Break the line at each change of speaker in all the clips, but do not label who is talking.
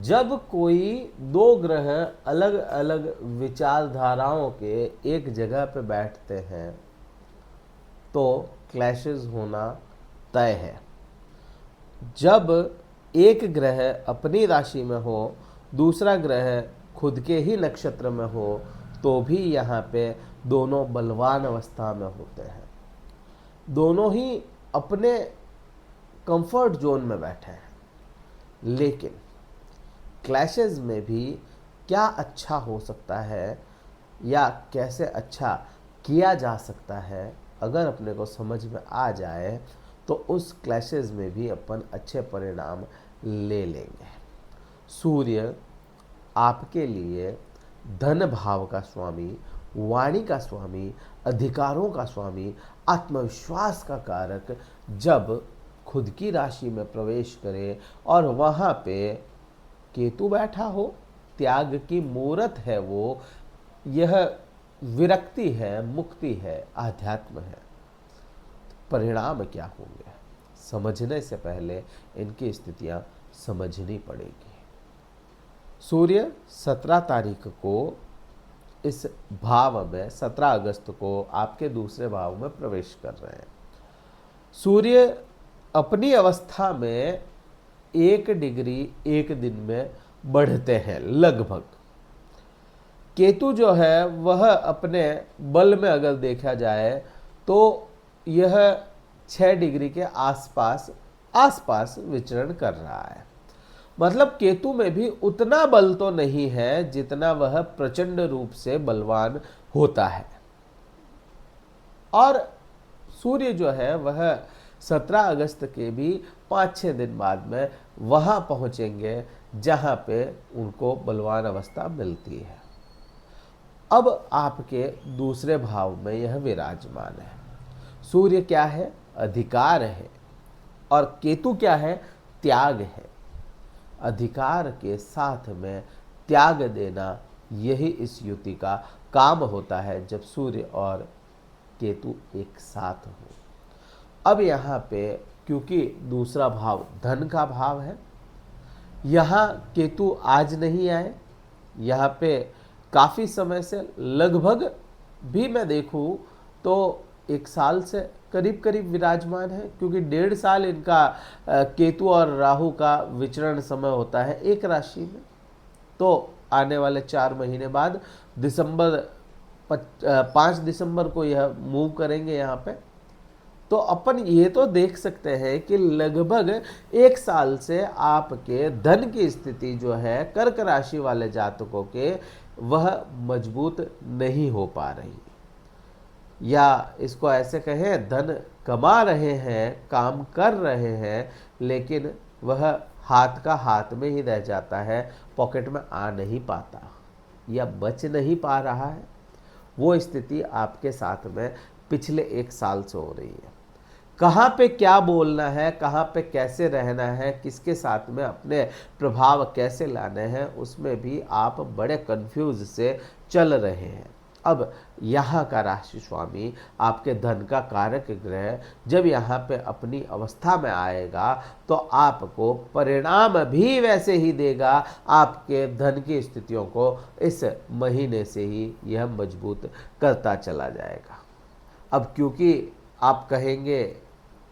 जब कोई दो ग्रह अलग अलग विचारधाराओं के एक जगह पे बैठते हैं तो क्लैशेस होना तय है। जब एक ग्रह अपनी राशि में हो, दूसरा ग्रह खुद के ही नक्षत्र में हो, तो भी यहाँ पे दोनों बलवान अवस्था में होते हैं। दोनों ही अपने कंफर्ट जोन में बैठे हैं, लेकिन क्लैशेस में भी क्या अच्छा हो सकता है या कैसे अच्छा किया जा सकता है, अगर अपने को समझ में आ जाए तो उस क्लैशेस में भी अपन अच्छे परिणाम ले लेंगे। सूर्य आपके लिए धन भाव का स्वामी, वाणी का स्वामी, अधिकारों का स्वामी, आत्मविश्वास का कारक जब खुद की राशि में प्रवेश करे और वहाँ पे केतु बैठा हो, त्याग की मूरत है वो, यह विरक्ति है, मुक्ति है, आध्यात्म है। परिणाम क्या होंगे समझने से पहले इनकी स्थितियां समझनी पड़ेगी। सूर्य 17 तारीख को इस भाव में, 17 अगस्त को आपके दूसरे भाव में प्रवेश कर रहे हैं। सूर्य अपनी अवस्था में 1 डिग्री 1 दिन में बढ़ते हैं लगभग। केतु जो है वह अपने बल में अगर देखा जाए तो यह 6 डिग्री के आसपास विचरण कर रहा है। मतलब केतु में भी उतना बल तो नहीं है जितना वह प्रचंड रूप से बलवान होता है। और सूर्य जो है वह 17 अगस्त के भी 5-6 दिन बाद में वहां पहुंचेंगे जहां पे उनको बलवान अवस्था मिलती है। अब आपके दूसरे भाव में यह विराजमान है। सूर्य क्या है? अधिकार है। और केतु क्या है? त्याग है। अधिकार के साथ में त्याग देना, यही इस युति का काम होता है जब सूर्य और केतु एक साथ हो। अब यहाँ पे क्योंकि दूसरा भाव धन का भाव है, यहाँ केतु आज नहीं आए, यहाँ पे काफ़ी समय से, लगभग भी मैं देखूँ तो 1 साल से करीब करीब विराजमान है, क्योंकि 1.5 साल इनका केतु और राहु का विचरण समय होता है एक राशि में। तो आने वाले 4 महीने बाद 5 दिसंबर को यह मूव करेंगे यहाँ पे। तो अपन ये तो देख सकते हैं कि लगभग 1 साल से आपके धन की स्थिति जो है कर्क राशि वाले जातकों के, वह मजबूत नहीं हो पा रही, या इसको ऐसे कहें धन कमा रहे हैं, काम कर रहे हैं, लेकिन वह हाथ का हाथ में ही रह जाता है, पॉकेट में आ नहीं पाता या बच नहीं पा रहा है। वो स्थिति आपके साथ में पिछले 1 साल से हो रही है। कहाँ पे क्या बोलना है, कहाँ पे कैसे रहना है, किसके साथ में अपने प्रभाव कैसे लाने हैं, उसमें भी आप बड़े कंफ्यूज से चल रहे हैं। अब यहाँ का राशि स्वामी, आपके धन का कारक ग्रह, जब यहाँ पे अपनी अवस्था में आएगा तो आपको परिणाम भी वैसे ही देगा। आपके धन की स्थितियों को इस महीने से ही यह मजबूत करता चला जाएगा। अब क्योंकि आप कहेंगे,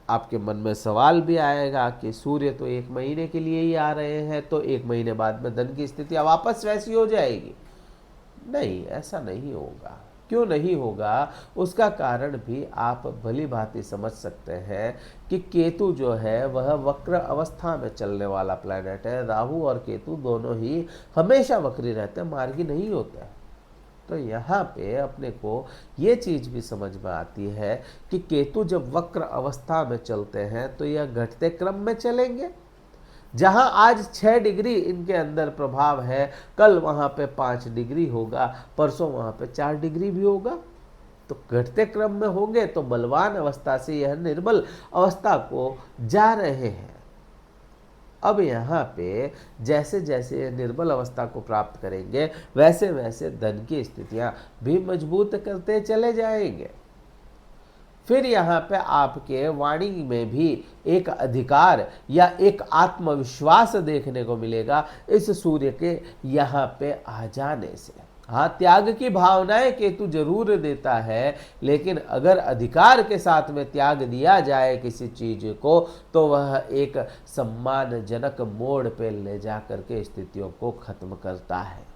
आपके मन में सवाल भी आएगा कि सूर्य तो 1 महीने के लिए ही आ रहे हैं, तो 1 महीने बाद में धन की स्थिति वापस वैसी हो जाएगी। नहीं, ऐसा नहीं होगा। क्यों नहीं होगा? उसका कारण भी आप भली भांति समझ सकते हैं कि केतु जो है वह वक्र अवस्था में चलने वाला प्लैनेट है। राहु और केतु दोनों ही हमेशा वक्री रहते हैं, मार्गी नहीं होते हैं। तो यहाँ पे अपने को ये चीज़ भी समझ में आती है कि केतु जब वक्र अवस्था में चलते हैं तो यह घटते क्रम में चलेंगे। जहां आज 6 डिग्री इनके अंदर प्रभाव है, कल वहां पे 5 डिग्री होगा, परसों वहां पे 4 डिग्री भी होगा। तो घटते क्रम में होंगे तो बलवान अवस्था से यह निर्बल अवस्था को जा रहे हैं। अब यहाँ पे जैसे जैसे निर्बल अवस्था को प्राप्त करेंगे, वैसे वैसे धन की स्थितियां भी मजबूत करते चले जाएंगे। फिर यहाँ पे आपके वाणी में भी एक अधिकार या एक आत्मविश्वास देखने को मिलेगा इस सूर्य के यहाँ पे आ जाने से। हाँ, त्याग की भावनाएं केतु जरूर देता है, लेकिन अगर अधिकार के साथ में त्याग दिया जाए किसी चीज को तो वह एक सम्मानजनक मोड़ पे ले जा करके स्थितियों को खत्म करता है।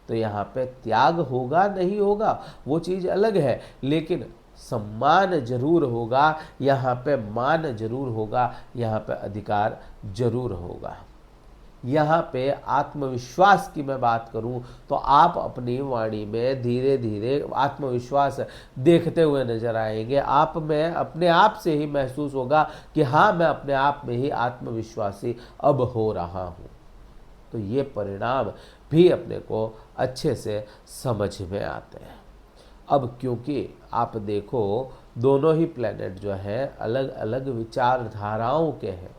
तो यहाँ पे त्याग होगा नहीं होगा वो चीज अलग है, लेकिन सम्मान जरूर होगा, यहाँ पे मान जरूर होगा, यहाँ पे अधिकार जरूर होगा। यहाँ पे आत्मविश्वास की मैं बात करूँ तो आप अपनी वाणी में धीरे धीरे आत्मविश्वास देखते हुए नजर आएंगे। आप में अपने आप से ही महसूस होगा कि हाँ, मैं अपने आप में ही आत्मविश्वासी अब हो रहा हूँ। तो ये परिणाम भी अपने को अच्छे से समझ में आते हैं। अब क्योंकि आप देखो दोनों ही प्लैनेट जो है अलग अलग विचारधाराओं के हैं।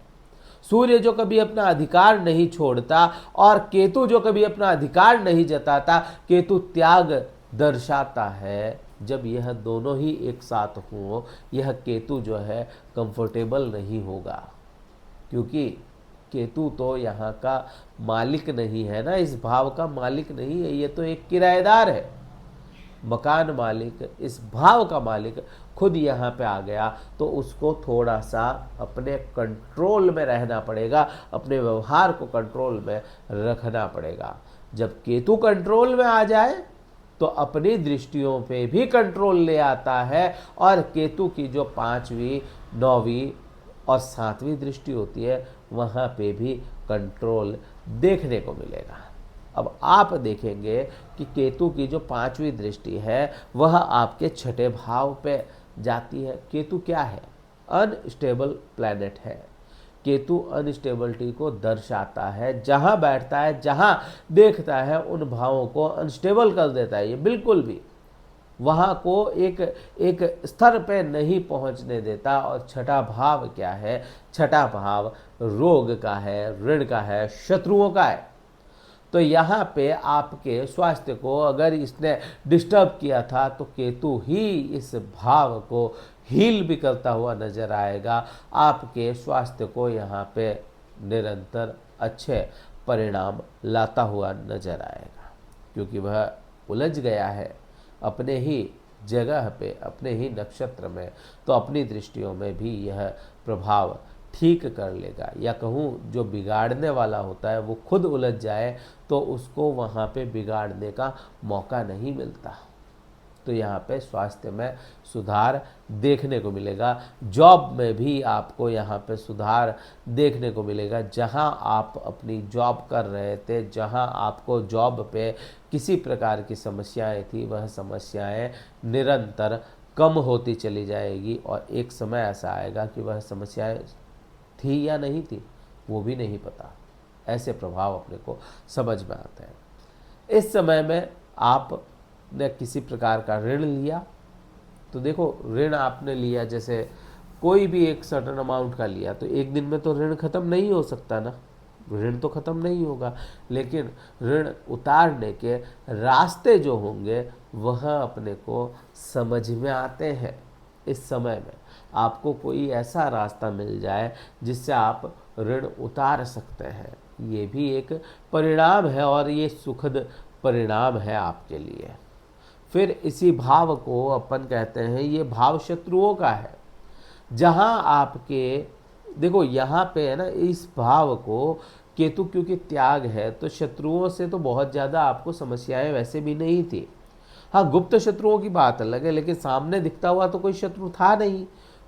सूर्य जो कभी अपना अधिकार नहीं छोड़ता और केतु जो कभी अपना अधिकार नहीं जताता, केतु त्याग दर्शाता है। जब यह दोनों ही एक साथ हो, यह केतु जो है कंफर्टेबल नहीं होगा, क्योंकि केतु तो यहाँ का मालिक नहीं है ना, इस भाव का मालिक नहीं है, ये तो एक किराएदार है। मकान मालिक, इस भाव का मालिक खुद यहाँ पे आ गया तो उसको थोड़ा सा अपने कंट्रोल में रहना पड़ेगा, अपने व्यवहार को कंट्रोल में रखना पड़ेगा। जब केतु कंट्रोल में आ जाए तो अपनी दृष्टियों पे भी कंट्रोल ले आता है, और केतु की जो 5वीं 9वीं और 7वीं दृष्टि होती है वहाँ पे भी कंट्रोल देखने को मिलेगा। अब आप देखेंगे कि केतु की जो 5वीं दृष्टि है वह आपके 6ठे भाव पे जाती है। केतु क्या है? अनस्टेबल प्लैनेट है। केतु अनस्टेबिलिटी को दर्शाता है। जहां बैठता है, जहां देखता है, उन भावों को अनस्टेबल कर देता है। ये बिल्कुल भी वहां को एक स्तर पे नहीं पहुंचने देता। और 6ठा भाव क्या है? 6ठा भाव रोग का है, ऋण का है, शत्रुओं का है। तो यहाँ पे आपके स्वास्थ्य को अगर इसने डिस्टर्ब किया था तो केतु ही इस भाव को हील भी करता हुआ नजर आएगा। आपके स्वास्थ्य को यहाँ पे निरंतर अच्छे परिणाम लाता हुआ नजर आएगा, क्योंकि वह उलझ गया है अपने ही जगह पे, अपने ही नक्षत्र में। तो अपनी दृष्टियों में भी यह प्रभाव ठीक कर लेगा, या कहूँ जो बिगाड़ने वाला होता है वो खुद उलझ जाए तो उसको वहाँ पे बिगाड़ने का मौका नहीं मिलता। तो यहाँ पे स्वास्थ्य में सुधार देखने को मिलेगा। जॉब में भी आपको यहाँ पे सुधार देखने को मिलेगा। जहाँ आप अपनी जॉब कर रहे थे, जहाँ आपको जॉब पे किसी प्रकार की समस्याएं थी, वह समस्याएं निरंतर कम होती चली जाएगी, और एक समय ऐसा आएगा कि वह समस्याएं थी या नहीं थी वो भी नहीं पता। ऐसे प्रभाव अपने को समझ में आते हैं। इस समय में आपने किसी प्रकार का ऋण लिया तो देखो, ऋण आपने लिया, जैसे कोई भी एक सर्टेन अमाउंट का लिया, तो एक दिन में तो ऋण खत्म नहीं हो सकता ना, ऋण तो खत्म नहीं होगा। लेकिन ऋण उतारने के रास्ते जो होंगे वह अपने को समझ में आते हैं। इस समय में आपको कोई ऐसा रास्ता मिल जाए जिससे आप ऋण उतार सकते हैं, ये भी एक परिणाम है, और ये सुखद परिणाम है आपके लिए। फिर इसी भाव को अपन कहते हैं, ये भाव शत्रुओं का है। जहां आपके देखो यहाँ पे है ना, इस भाव को केतु क्योंकि त्याग है तो शत्रुओं से तो बहुत ज़्यादा आपको समस्याएं वैसे भी नहीं थी। हाँ, गुप्त शत्रुओं की बात अलग है, लेकिन सामने दिखता हुआ तो कोई शत्रु था नहीं।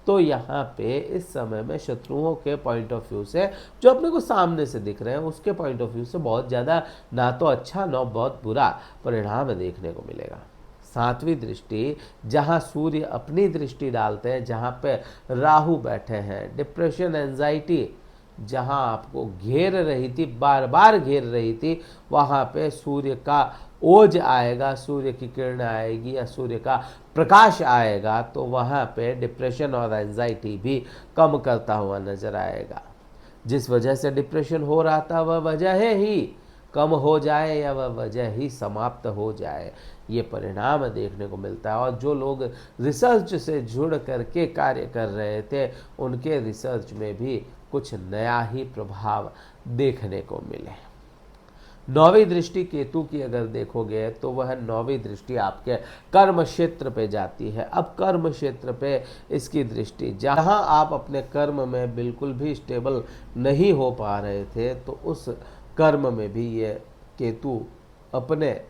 तो यहाँ पे इस समय में शत्रुओं के पॉइंट ऑफ व्यू से, जो अपने को सामने से दिख रहे हैं, उसके पॉइंट ऑफ व्यू से बहुत ज़्यादा ना तो अच्छा ना बहुत बुरा परिणाम देखने को मिलेगा। 7वीं दृष्टि, जहाँ सूर्य अपनी दृष्टि डालते हैं, जहाँ पे राहु बैठे हैं, डिप्रेशन, एंजाइटी जहाँ आपको घेर रही थी, बार बार घेर रही थी, वहाँ पे सूर्य का ओज आएगा, सूर्य की किरण आएगी या सूर्य का प्रकाश आएगा, तो वहाँ पे डिप्रेशन और एंजाइटी भी कम करता हुआ नजर आएगा। जिस वजह से डिप्रेशन हो रहा था वह वजह है ही कम हो जाए या वह वजह ही समाप्त हो जाए, ये परिणाम देखने को मिलता है। और जो लोग रिसर्च से जुड़ करके कार्य कर रहे थे, उनके रिसर्च में भी कुछ नया ही प्रभाव देखने को मिले। नौवीं दृष्टि केतु की अगर देखोगे तो वह नौवीं दृष्टि आपके कर्म क्षेत्र पे जाती है। अब कर्म क्षेत्र पे इसकी दृष्टि, जहां आप अपने कर्म में बिल्कुल भी स्टेबल नहीं हो पा रहे थे, तो उस कर्म में भी ये केतु अपने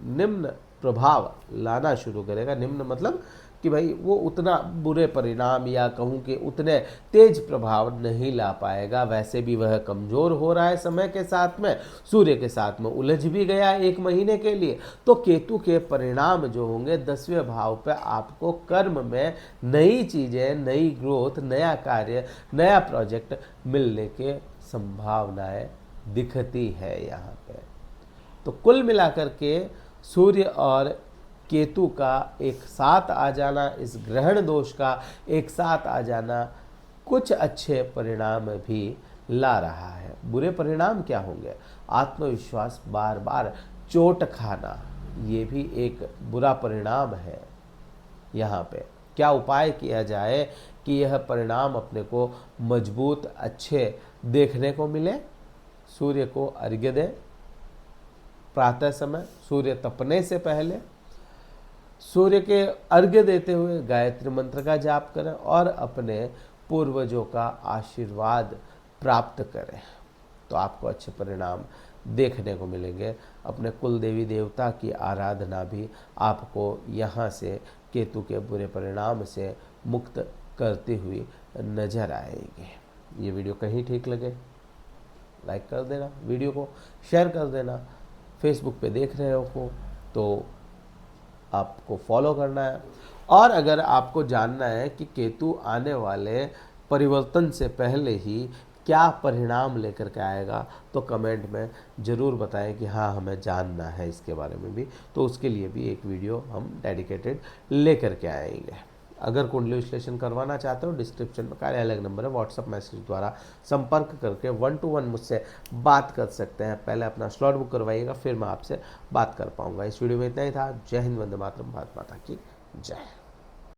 निम्न प्रभाव लाना शुरू करेगा। निम्न मतलब कि भाई वो उतना बुरे परिणाम या कहूँ कि उतने तेज प्रभाव नहीं ला पाएगा। वैसे भी वह कमज़ोर हो रहा है समय के साथ में, सूर्य के साथ में उलझ भी गया 1 महीने के लिए। तो केतु के परिणाम जो होंगे 10वें भाव पे आपको कर्म में नई चीज़ें, नई ग्रोथ, नया कार्य, नया प्रोजेक्ट मिलने के संभावनाएं दिखती है यहाँ पे। तो कुल मिलाकर के सूर्य और केतु का एक साथ आ जाना, इस ग्रहण दोष का एक साथ आ जाना कुछ अच्छे परिणाम भी ला रहा है। बुरे परिणाम क्या होंगे? आत्मविश्वास बार बार चोट खाना, ये भी एक बुरा परिणाम है। यहाँ पे क्या उपाय किया जाए कि यह परिणाम अपने को मजबूत अच्छे देखने को मिले? सूर्य को अर्घ्य दें प्रातः समय, सूर्य तपने से पहले। सूर्य के अर्घ्य देते हुए गायत्री मंत्र का जाप करें और अपने पूर्वजों का आशीर्वाद प्राप्त करें, तो आपको अच्छे परिणाम देखने को मिलेंगे। अपने कुल देवी देवता की आराधना भी आपको यहाँ से केतु के बुरे परिणाम से मुक्त करती हुई नजर आएगी। ये वीडियो कहीं ठीक लगे लाइक कर देना, वीडियो को शेयर कर देना। फेसबुक पे देख रहे हो तो आपको फॉलो करना है। और अगर आपको जानना है कि केतु आने वाले परिवर्तन से पहले ही क्या परिणाम लेकर के आएगा, तो कमेंट में ज़रूर बताएं कि हाँ हमें जानना है इसके बारे में भी। तो उसके लिए भी एक वीडियो हम डेडिकेटेड लेकर के आएंगे। अगर कुंडली विश्लेषण करवाना चाहते हो, डिस्क्रिप्शन में का अलग नंबर है, व्हाट्सअप मैसेज द्वारा संपर्क करके 1 to 1 मुझसे बात कर सकते हैं। पहले अपना स्लॉट बुक करवाइएगा, फिर मैं आपसे बात कर पाऊंगा। इस वीडियो में इतना ही था। जय हिंद, वंदे मातरम, भारत माता की जय।